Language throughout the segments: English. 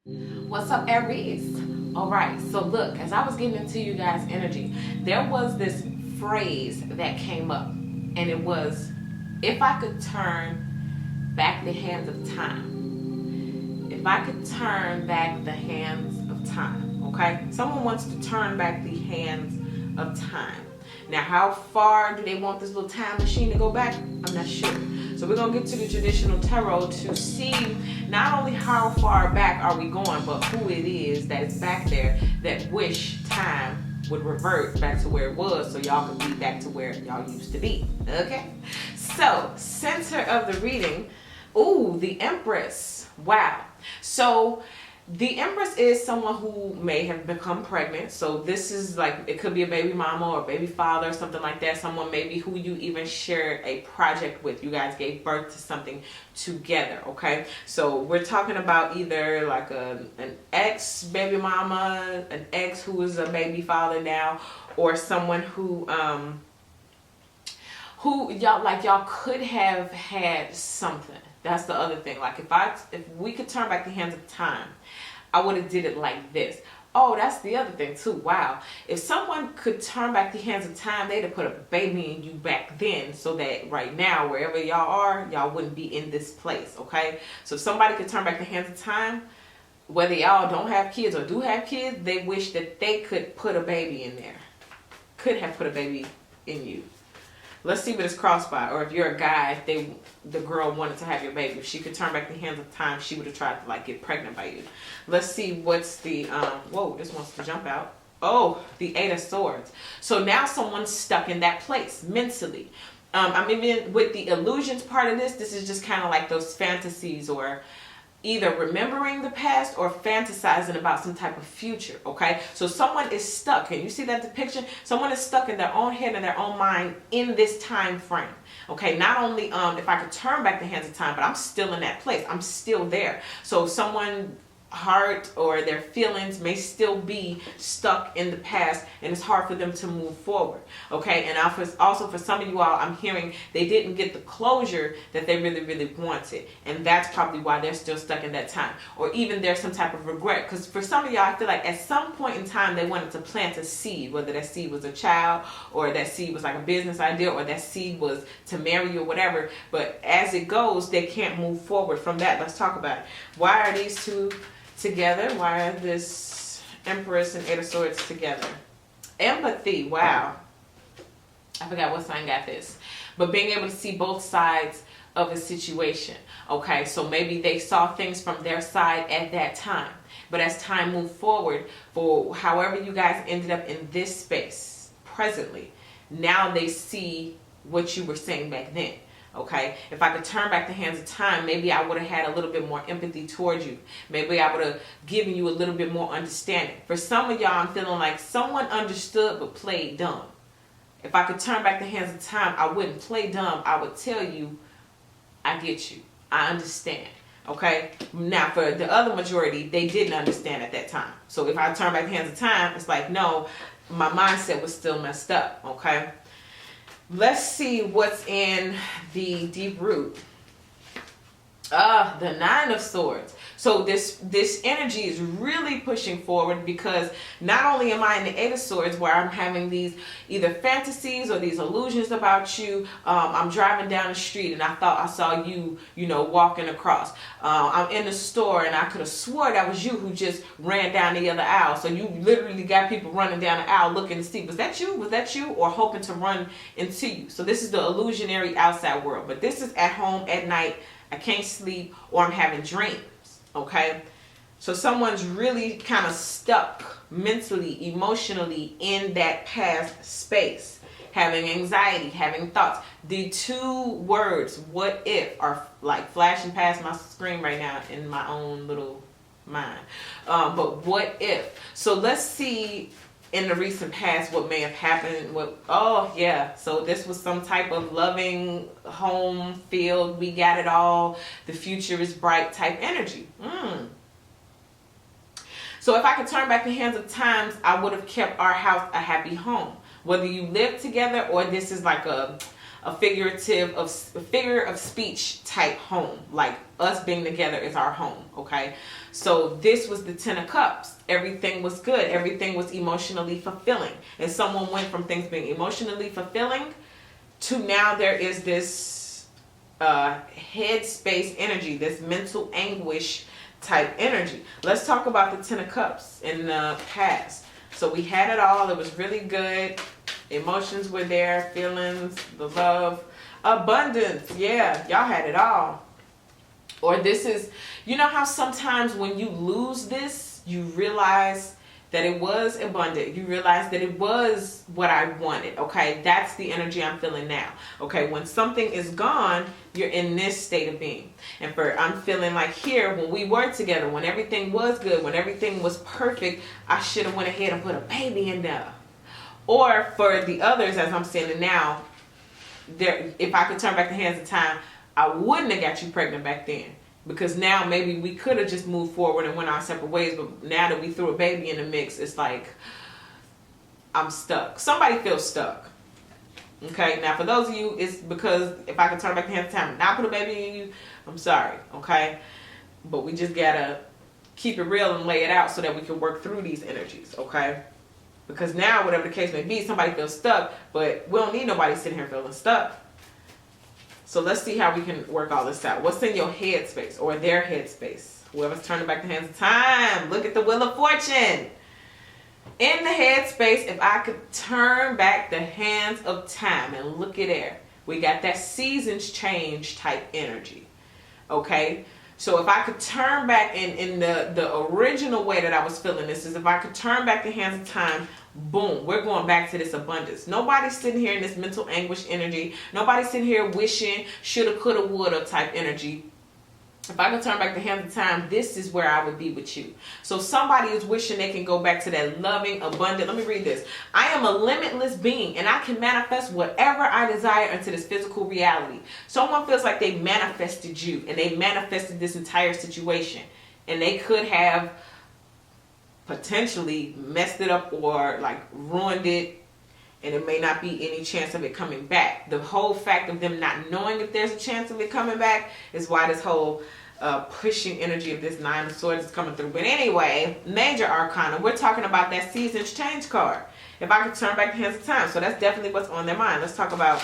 What's up, Aries? All right, so look, as I was getting into you guys' energy, there was this phrase that came up, and it was, if I could turn back the hands of time. If I could turn back the hands of time, okay? Someone wants to turn back the hands of time. Now, how far do they want this little time machine to go back? I'm not sure. So we're going to get to the traditional tarot to see not only how far back are we going, but who it is that is back there that wish time would revert back to where it was so y'all can be back to where y'all used to be. Okay? So, center of the reading, ooh, the Empress. Wow. So, the Empress is someone who may have become pregnant. So this is like, it could be a baby mama or a baby father or something like that. Someone maybe who you even shared a project with. You guys gave birth to something together, okay? So we're talking about either like an ex baby mama, an ex who is a baby father now, or someone who y'all could have had something. That's the other thing. Like if we could turn back the hands of time, I would have did it like this. Oh, that's the other thing too. Wow. If someone could turn back the hands of time, they'd have put a baby in you back then so that right now, wherever y'all are, y'all wouldn't be in this place, okay? So if somebody could turn back the hands of time, whether y'all don't have kids or do have kids, they wish that they could put a baby in there. Could have put a baby in you. Let's see what it's crossed by. Or if you're a guy, if the girl wanted to have your baby, if she could turn back the hands of time, she would have tried to like get pregnant by you. Let's see what's the whoa, this wants to jump out. Oh, the Eight of Swords. So now someone's stuck in that place mentally. I'm even with the illusions part of this is just kind of like those fantasies, or either remembering the past or fantasizing about some type of future, okay? So someone is stuck. Can you see that depiction? Someone is stuck in their own head and their own mind in this time frame, okay? Not only if I could turn back the hands of time, but I'm still in that place. I'm still there. So someone heart or their feelings may still be stuck in the past, and it's hard for them to move forward, okay? And also for some of you all, I'm hearing they didn't get the closure that they really wanted, and that's probably why they're still stuck in that time. Or even there's some type of regret, because for some of y'all, I feel like at some point in time they wanted to plant a seed, whether that seed was a child, or that seed was like a business idea, or that seed was to marry you or whatever, but as it goes, they can't move forward from that. Let's talk about it. Why are these two together? Why are this Empress and Eight of Swords together? Empathy. Wow. I forgot what sign got this. But being able to see both sides of a situation. Okay, so maybe they saw things from their side at that time. But as time moved forward, for however you guys ended up in this space presently, now they see what you were saying back then. Okay, if I could turn back the hands of time, maybe I would have had a little bit more empathy towards you. Maybe I would have given you a little bit more understanding. For some of y'all, I'm feeling like someone understood but played dumb. If I could turn back the hands of time, I wouldn't play dumb. I would tell you, I get you. I understand. Okay, now for the other majority, they didn't understand at that time. So if I turn back the hands of time, it's like, no, my mindset was still messed up. Okay. Let's see what's in the deep root. The Nine of Swords. So this energy is really pushing forward, because not only am I in the Eight of Swords where I'm having these either fantasies or these illusions about you. I'm driving down the street and I thought I saw you, walking across. I'm in the store and I could have swore that was you who just ran down the other aisle. So you literally got people running down the aisle looking to see, was that you? Was that you? Or hoping to run into you. So this is the illusionary outside world. But this is at home at night. I can't sleep, or I'm having dreams, okay? So someone's really kind of stuck mentally, emotionally in that past space, having anxiety, having thoughts. The two words, what if, are like flashing past my screen right now in my own little mind. But what if? So let's see in the recent past what may have happened. Oh yeah, so this was some type of loving home field, we got it all, the future is bright type energy. So if I could turn back the hands of times, I would have kept our house a happy home. Whether you live together or this is like a a figure of speech type home. Like us being together is our home, okay? So this was the 10 of Cups. Everything was good. Everything was emotionally fulfilling. And someone went from things being emotionally fulfilling to now there is this headspace energy, this mental anguish type energy. Let's talk about the 10 of Cups in the past. So we had it all. It was really good. Emotions were there, feelings, the love, abundance. Yeah, y'all had it all. Or this is, you know how sometimes when you lose this, you realize that it was abundant. You realize that it was what I wanted. Okay, that's the energy I'm feeling now. Okay, when something is gone, you're in this state of being. And I'm feeling like here, when we were together, when everything was good, when everything was perfect, I should have went ahead and put a baby in there. Or for the others, as I'm saying now, if I could turn back the hands of time, I wouldn't have got you pregnant back then. Because now maybe we could have just moved forward and went our separate ways. But now that we threw a baby in the mix, it's like, I'm stuck. Somebody feels stuck. Okay, now for those of you, it's because if I could turn back the hands of time and not put a baby in you, I'm sorry, okay? But we just gotta keep it real and lay it out so that we can work through these energies, okay? Because now, whatever the case may be, somebody feels stuck, but we don't need nobody sitting here feeling stuck. So let's see how we can work all this out. What's in your headspace or their headspace? Whoever's turning back the hands of time. Look at the Wheel of Fortune. In the headspace, if I could turn back the hands of time and look at there, we got that seasons change type energy. Okay? So if I could turn back in the original way that I was feeling this is if I could turn back the hands of time, boom, we're going back to this abundance. Nobody's sitting here in this mental anguish energy. Nobody's sitting here wishing, shoulda, coulda, woulda type energy. If I could turn back the hands of time, this is where I would be with you. So somebody is wishing they can go back to that loving, abundant. Let me read this. I am a limitless being and I can manifest whatever I desire into this physical reality. Someone feels like they manifested you and they manifested this entire situation. And they could have potentially messed it up or like ruined it. And it may not be any chance of it coming back. The whole fact of them not knowing if there's a chance of it coming back is why this whole pushing energy of this 9 of Swords is coming through. But anyway, major arcana, we're talking about that seasons change card. If I could turn back the hands of time. So that's definitely what's on their mind. Let's talk about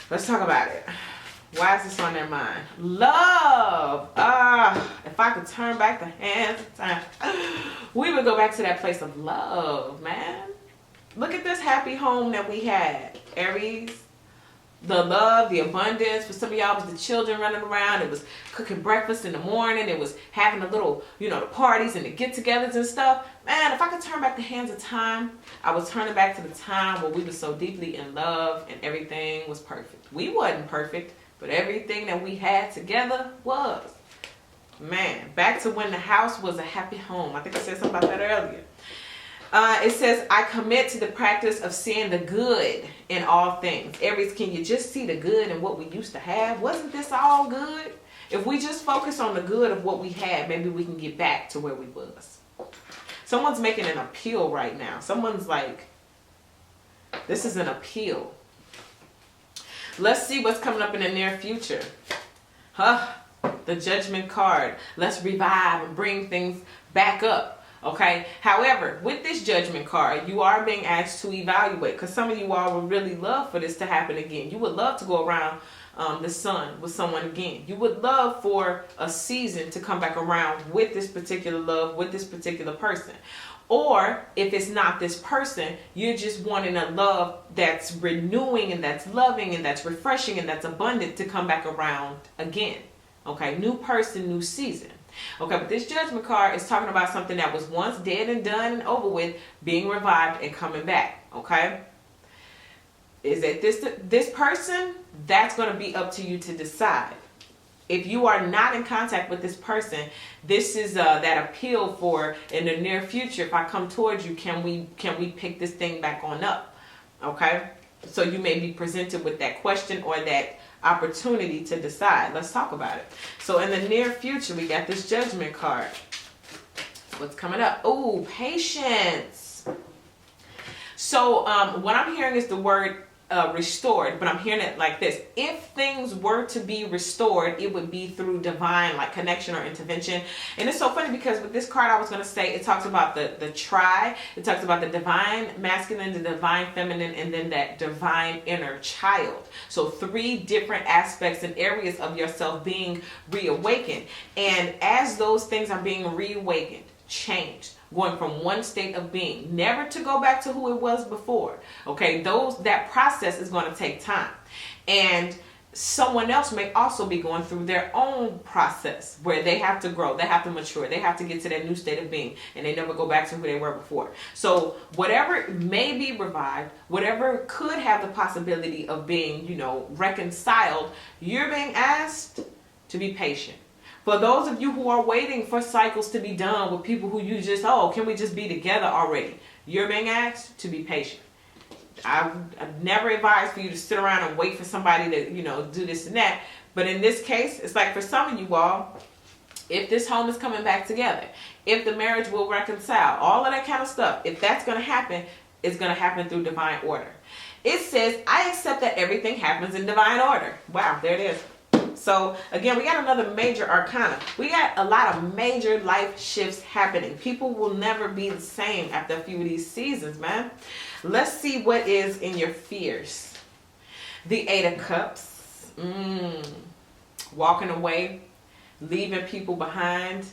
it. Why is this on their mind? Love. If I could turn back the hands of time, we would go back to that place of love, man. Look at this happy home that we had, Aries. The love, the abundance. For some of y'all, it was the children running around. It was cooking breakfast in the morning. It was having a little, the parties and the get-togethers and stuff. Man, if I could turn back the hands of time, I was turning back to the time where we were so deeply in love and everything was perfect. We wasn't perfect, but everything that we had together was. Man, back to when the house was a happy home. I think I said something about that earlier. It says, I commit to the practice of seeing the good in all things. Aries, can you just see the good in what we used to have? Wasn't this all good? If we just focus on the good of what we had, maybe we can get back to where we was. Someone's making an appeal right now. Someone's like, this is an appeal. Let's see what's coming up in the near future. The Judgment card. Let's revive and bring things back up. Okay. However, with this Judgment card, you are being asked to evaluate because some of you all would really love for this to happen again. You would love to go around the sun with someone again. You would love for a season to come back around with this particular love, with this particular person. Or if it's not this person, you're just wanting a love that's renewing and that's loving and that's refreshing and that's abundant to come back around again. Okay. New person, new season. Okay, but this Judgment card is talking about something that was once dead and done and over with, being revived and coming back. Okay, is it this person? That's going to be up to you to decide. If you are not in contact with this person, this is that appeal for in the near future. If I come towards you, can we pick this thing back on up? Okay, so you may be presented with that question or that opportunity to decide. Let's talk about it. So in the near future, we got this Judgment card. What's coming up? Oh, patience. So what I'm hearing is the word restored, but I'm hearing it like this: if things were to be restored, it would be through divine like connection or intervention. And it's so funny because with this card, I was going to say, it talks about the tri, it talks about the divine masculine, the divine feminine, and then that divine inner child. So 3 different aspects and areas of yourself being reawakened. And as those things are being reawakened, changed, going from one state of being, never to go back to who it was before. Okay, that process is going to take time. And someone else may also be going through their own process where they have to grow, they have to mature, they have to get to that new state of being, and they never go back to who they were before. So whatever may be revived, whatever could have the possibility of being, reconciled, you're being asked to be patient. For those of you who are waiting for cycles to be done with people who you just, can we just be together already? You're being asked to be patient. I've never advised for you to sit around and wait for somebody to, do this and that. But in this case, it's like for some of you all, if this home is coming back together, if the marriage will reconcile, all of that kind of stuff, if that's going to happen, it's going to happen through divine order. It says, I accept that everything happens in divine order. Wow, there it is. So again, we got another major arcana. We got a lot of major life shifts happening. People will never be the same after a few of these seasons, man. Let's see what is in your fears. The 8 of Cups. Walking away, leaving people behind.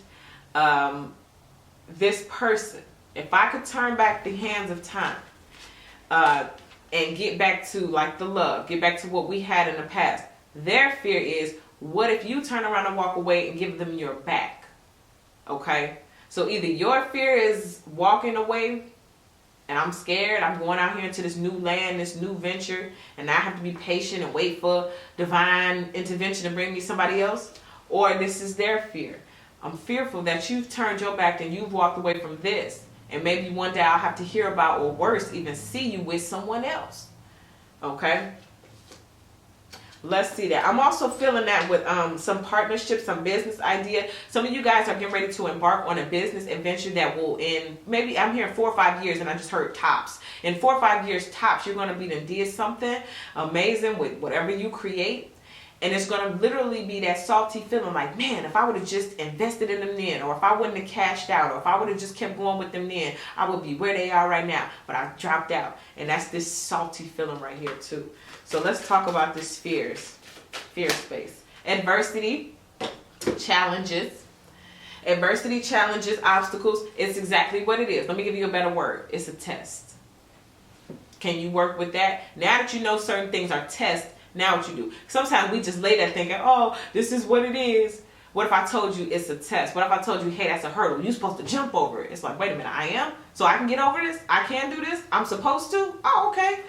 This person, if I could turn back the hands of time and get back to like the love, get back to what we had in the past, their fear is, what if you turn around and walk away and give them your back? Okay? So either your fear is walking away and I'm scared, I'm going out here into this new land, this new venture, and I have to be patient and wait for divine intervention to bring me somebody else. Or this is their fear. I'm fearful that you've turned your back and you've walked away from this. And maybe one day I'll have to hear about, or worse, even see you with someone else. Okay? Let's see that. I'm also feeling that with some partnerships, some business idea. Some of you guys are getting ready to embark on a business adventure that will end, maybe I'm hearing 4 or 5 years, and I just heard tops. In 4 or 5 years tops, you're going to be did something amazing with whatever you create. And it's going to literally be that salty feeling like, man, if I would have just invested in them then, or if I wouldn't have cashed out, or if I would have just kept going with them then, I would be where they are right now. But I dropped out. And that's this salty feeling right here too. So let's talk about this fear space. Adversity, challenges. Adversity, challenges, obstacles. It's exactly what it is. Let me give you a better word. It's a test. Can you work with that? Now that you know certain things are tests, now what you do? Sometimes we just lay there thinking, oh, this is what it is. What if I told you it's a test? What if I told you, hey, that's a hurdle? You're supposed to jump over it. It's like, wait a minute, I am? So I can get over this? I can do this? I'm supposed to? Oh, okay.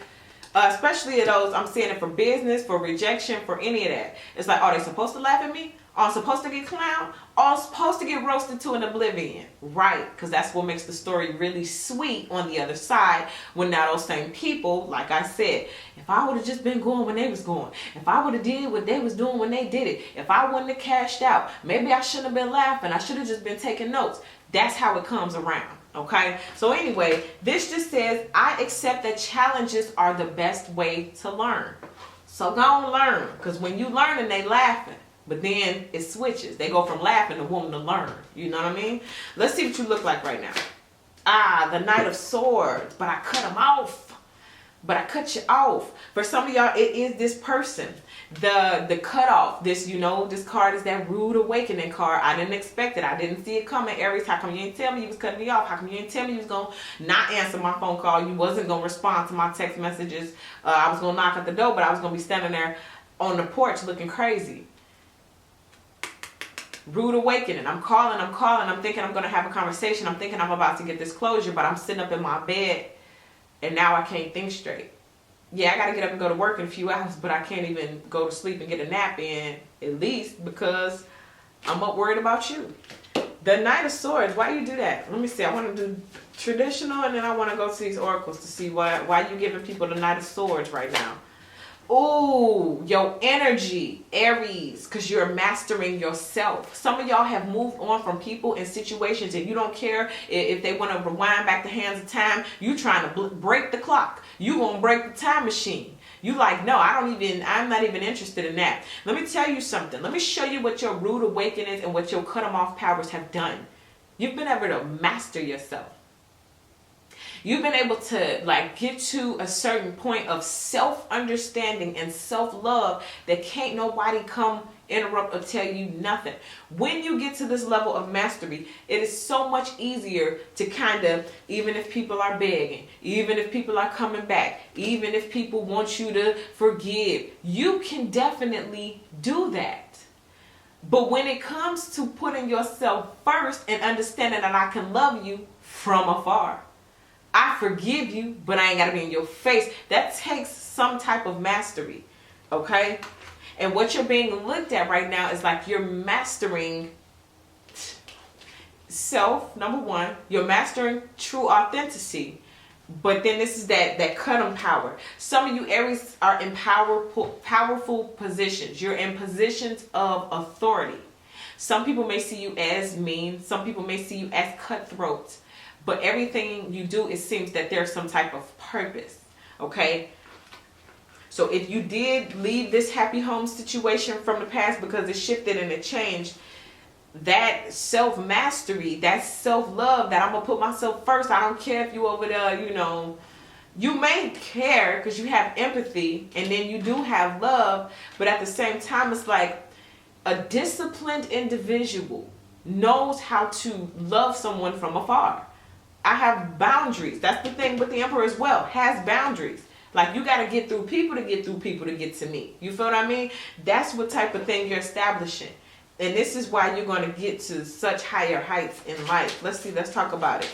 Especially at those, I'm seeing it for business, for rejection, for any of that. It's like, are they supposed to laugh at me? Are I'm supposed to get clowned? Or I'm supposed to get roasted to an oblivion? Right, because that's what makes the story really sweet on the other side, when now those same people, like I said, if I would have just been going when they was going, if I would have did what they was doing when they did it, if I wouldn't have cashed out, maybe I shouldn't have been laughing, I should have just been taking notes. That's how it comes around. Okay, so anyway, this just says, I accept that challenges are the best way to learn. So go and learn, because when you learning, they laughing. But then it switches. They go from laughing to wanting to learn. You know what I mean? Let's see what you look like right now. The Knight of Swords. But I cut them off. But I cut you off. For some of y'all, it is this person. The cutoff. This, this card is that rude awakening card. I didn't expect it. I didn't see it coming. Aries, how come you didn't tell me you was cutting me off? How come you didn't tell me you was going to not answer my phone call? You wasn't going to respond to my text messages. I was going to knock at the door, but I was going to be standing there on the porch looking crazy. Rude awakening. I'm calling. I'm thinking I'm going to have a conversation. I'm thinking I'm about to get this closure, but I'm sitting up in my bed and now I can't think straight. Yeah, I got to get up and go to work in a few hours, but I can't even go to sleep and get a nap in, at least, because I'm up worried about you. The Knight of Swords. Why you do that? Let me see. I want to do traditional, and then I want to go to these oracles to see why you giving people the Knight of Swords right now. Ooh, your energy, Aries, because you're mastering yourself. Some of y'all have moved on from people and situations, and you don't care if they want to rewind back the hands of time. You trying to break the clock. You gonna break the time machine. You like, no, I'm not even interested in that. Let me tell you something. Let me show you what your rude awakenings and what your cut them off powers have done. You've been able to master yourself. You've been able to like get to a certain point of self-understanding and self-love that can't nobody come interrupt or tell you nothing. When you get to this level of mastery, it is so much easier to kind of, even if people are begging, even if people are coming back, even if people want you to forgive, you can definitely do that. But when it comes to putting yourself first and understanding that I can love you from afar, I forgive you, but I ain't got to be in your face. That takes some type of mastery, okay? And what you're being looked at right now is like you're mastering self, number one. You're mastering true authenticity. But then this is that cut-em power. Some of you Aries are in powerful positions. You're in positions of authority. Some people may see you as mean. Some people may see you as cutthroat. But everything you do, it seems that there's some type of purpose, okay? So if you did leave this happy home situation from the past because it shifted and it changed, that self-mastery, that self-love, that I'm going to put myself first. I don't care if you over there, you may care because you have empathy and then you do have love. But at the same time, it's like a disciplined individual knows how to love someone from afar. I have boundaries. That's the thing with the Emperor as well. Has boundaries. Like you got to get through people to get to me. You feel what I mean? That's what type of thing you're establishing. And this is why you're going to get to such higher heights in life. Let's see. Let's talk about it.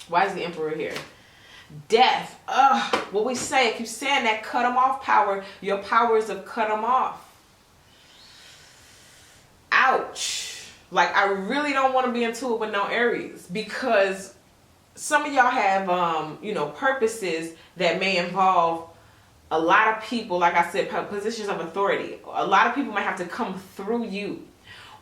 Why is the Emperor here? Death. What we say. I keep saying that cut them off power. Your powers of cut them off. Ouch. Like I really don't want to be into it with no Aries because some of y'all have, purposes that may involve a lot of people, like I said, positions of authority. A lot of people might have to come through you.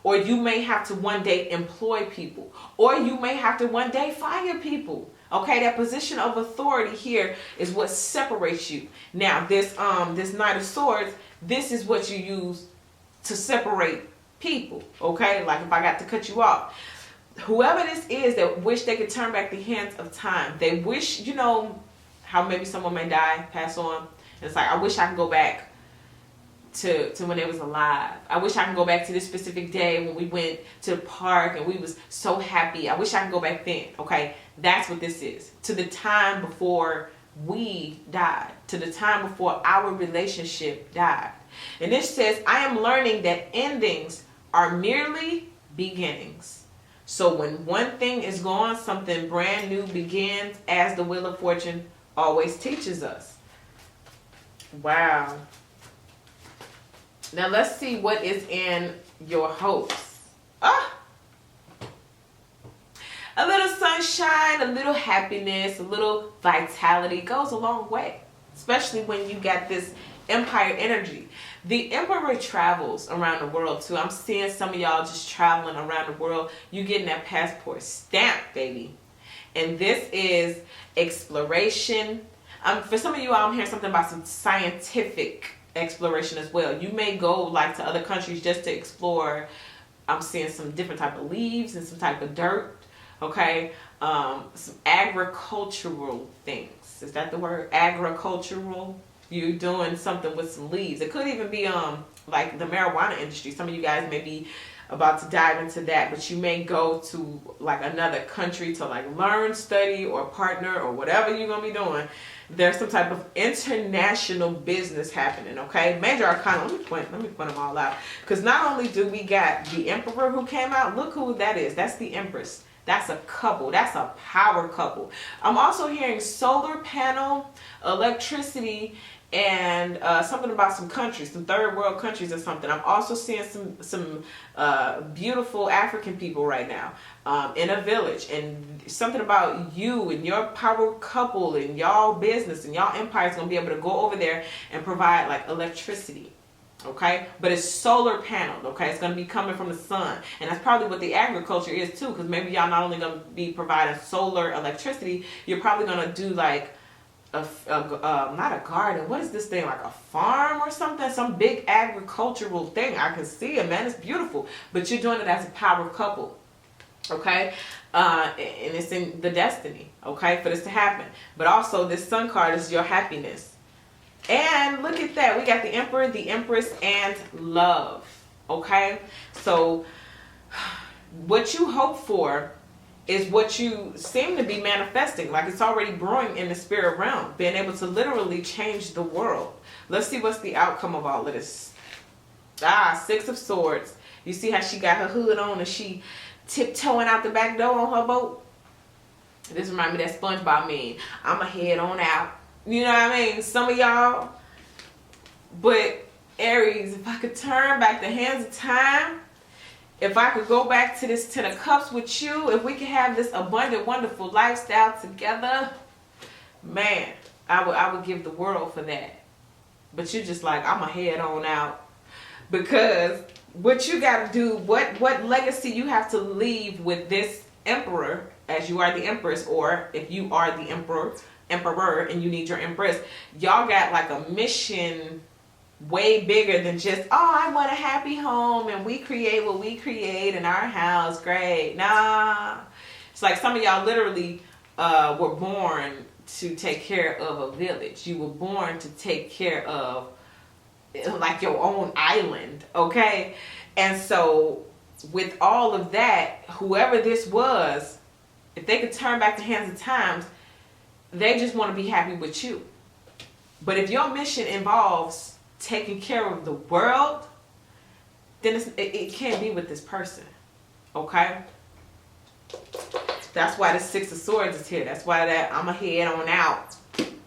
Or you may have to one day employ people. Or you may have to one day fire people. Okay, that position of authority here is what separates you. Now, this Knight of Swords, this is what you use to separate people. Okay, like if I got to cut you off. Whoever this is that wish they could turn back the hands of time. They wish, how maybe someone may die, pass on. And it's like, I wish I could go back to when they was alive. I wish I could go back to this specific day when we went to the park and we was so happy. I wish I could go back then. Okay, that's what this is. To the time before we died. To the time before our relationship died. And this says, I am learning that endings are merely beginnings. So when one thing is gone, something brand new begins, as the Wheel of Fortune always teaches us. Wow. Now let's see what is in your hopes. A little sunshine, a little happiness, a little vitality goes a long way. Especially when you got this Empire energy. The Emperor travels around the world too. I'm seeing some of y'all just traveling around the world. You getting that passport stamp, baby. And this is exploration. For some of you, I'm hearing something about some scientific exploration as well. You may go like to other countries just to explore. I'm seeing some different type of leaves and some type of dirt. Okay. Some agricultural things. Is that the word? Agricultural. You're doing something with some leaves. It could even be like the marijuana industry. Some of you guys may be about to dive into that, but you may go to like another country to like learn, study, or partner, or whatever you're gonna be doing. There's some type of international business happening. Okay, Major Arcana. Let me point them all out, because not only do we got the Emperor who came out. Look who that is. That's the Empress. That's a couple. That's a power couple. I'm also hearing solar panel, electricity, and something about some countries, some third world countries or something. I'm also seeing some beautiful African people right now in a village, and something about you and your power couple and y'all business and y'all empire is going to be able to go over there and provide like electricity. Okay, but it's solar paneled. Okay, it's going to be coming from the sun, and that's probably what the agriculture is too, because maybe y'all not only going to be providing solar electricity, you're probably going to do like not a garden. What is this thing, like a farm or something? Some big agricultural thing. I can see it, man. It's beautiful. But you're doing it as a power couple, okay? And it's in the destiny, okay, for this to happen. But also, this Sun card is your happiness. And look at that. We got the Emperor, the Empress, and love, okay? So what you hope for is what you seem to be manifesting. Like, it's already brewing in the spirit realm, being able to literally change the world. Let's see what's the outcome of all of this. Six of Swords. You see how she got her hood on and she tiptoeing out the back door on her boat? This reminds me of that SpongeBob meme. I'ma head on out. You know what I mean? Some of y'all. But Aries, if I could turn back the hands of time, if I could go back to this Ten of Cups with you, if we could have this abundant, wonderful lifestyle together, man, I would give the world for that. But you're just like, I'ma head on out. Because what you got to do, what legacy you have to leave with this Emperor, as you are the Empress, or if you are the Emperor, and you need your Empress, y'all got like a mission way bigger than just, I want a happy home and we create what we create in our house. Great. Nah. It's like some of y'all literally were born to take care of a village. You were born to take care of like your own island. Okay. And so with all of that, whoever this was, if they could turn back the hands of times, they just want to be happy with you. But if your mission involves taking care of the world, then it can't be with this person. Okay? That's why the Six of Swords is here. That's why that I'm a head on out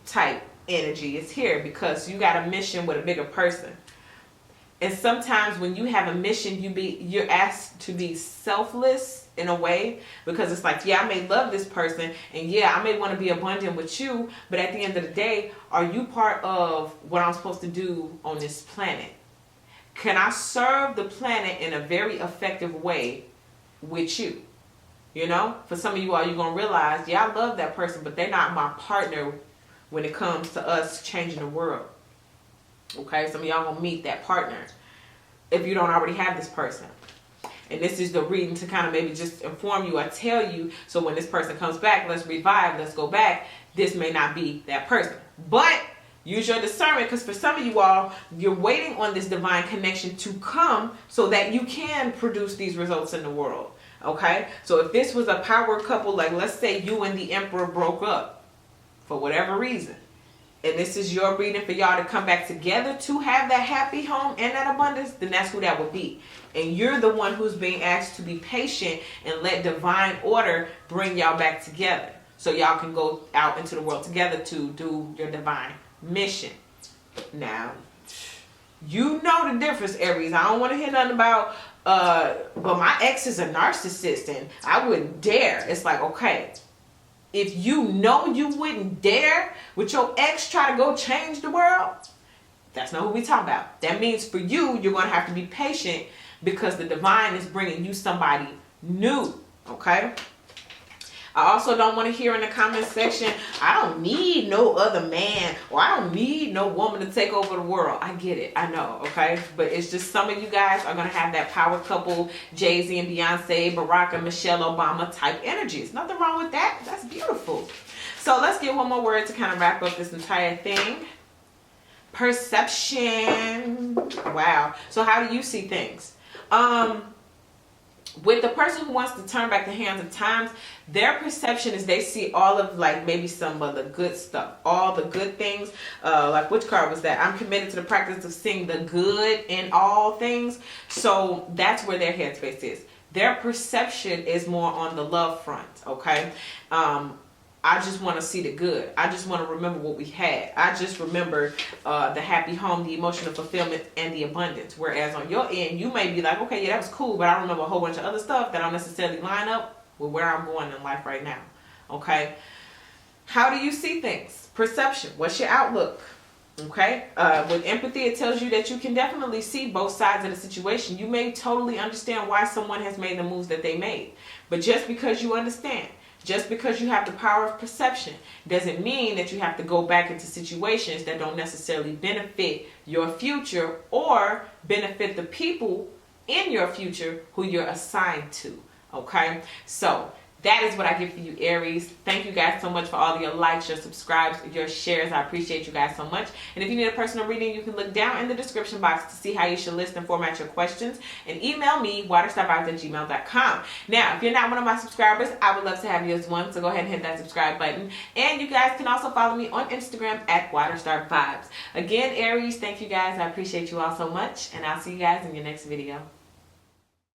type energy is here, because you got a mission with a bigger person. And sometimes when you have a mission, you're asked to be selfless in a way, because it's like, yeah, I may love this person, and yeah, I may want to be abundant with you, but at the end of the day, are you part of what I'm supposed to do on this planet? Can I serve the planet in a very effective way with you? You know, for some of you all, you're going to realize, yeah, I love that person, but they're not my partner when it comes to us changing the world. Okay, some of y'all going to meet that partner if you don't already have this person. And this is the reading to kind of maybe just inform you or tell you, so when this person comes back, let's revive, let's go back, this may not be that person. But use your discernment, because for some of you all, you're waiting on this divine connection to come so that you can produce these results in the world. Okay? So if this was a power couple, like let's say you and the Emperor broke up for whatever reason, and this is your reading for y'all to come back together to have that happy home and that abundance, then that's who that would be. And you're the one who's being asked to be patient and let divine order bring y'all back together, so y'all can go out into the world together to do your divine mission. Now, you know the difference, Aries. I don't want to hear nothing about, but my ex is a narcissist and I wouldn't dare. It's like, okay, if you know you wouldn't dare with your ex try to go change the world, that's not who we talking about. That means for you, you're going to have to be patient, because the divine is bringing you somebody new. Okay? I also don't want to hear in the comment section, I don't need no other man, or I don't need no woman to take over the world. I get it. I know. Okay? But it's just some of you guys are going to have that power couple, Jay-Z and Beyonce, Barack and Michelle Obama type energy. There's nothing wrong with that. That's beautiful. So let's get one more word to kind of wrap up this entire thing. Perception. Wow. So how do you see things? With the person who wants to turn back the hands of times, their perception is they see all of, like, maybe some of the good stuff, all the good things. Like, which card was that? I'm committed to the practice of seeing the good in all things. So that's where their headspace is. Their perception is more on the love front. Okay. I just want to see the good. I just want to remember what we had. I just remember the happy home, the emotional fulfillment, and the abundance. Whereas on your end, you may be like, okay, yeah, that was cool, but I remember a whole bunch of other stuff that don't necessarily line up with where I'm going in life right now. Okay? How do you see things? Perception. What's your outlook? Okay? With empathy, it tells you that you can definitely see both sides of the situation. You may totally understand why someone has made the moves that they made. But just because you understand Just because you have the power of perception doesn't mean that you have to go back into situations that don't necessarily benefit your future or benefit the people in your future who you're assigned to. Okay? So that is what I give for you, Aries. Thank you guys so much for all your likes, your subscribes, your shares. I appreciate you guys so much. And if you need a personal reading, you can look down in the description box to see how you should list and format your questions. And email me, waterstarvibes@gmail.com. Now, if you're not one of my subscribers, I would love to have you as one. So go ahead and hit that subscribe button. And you guys can also follow me on Instagram at waterstarvibes. Again, Aries, thank you guys. I appreciate you all so much. And I'll see you guys in your next video.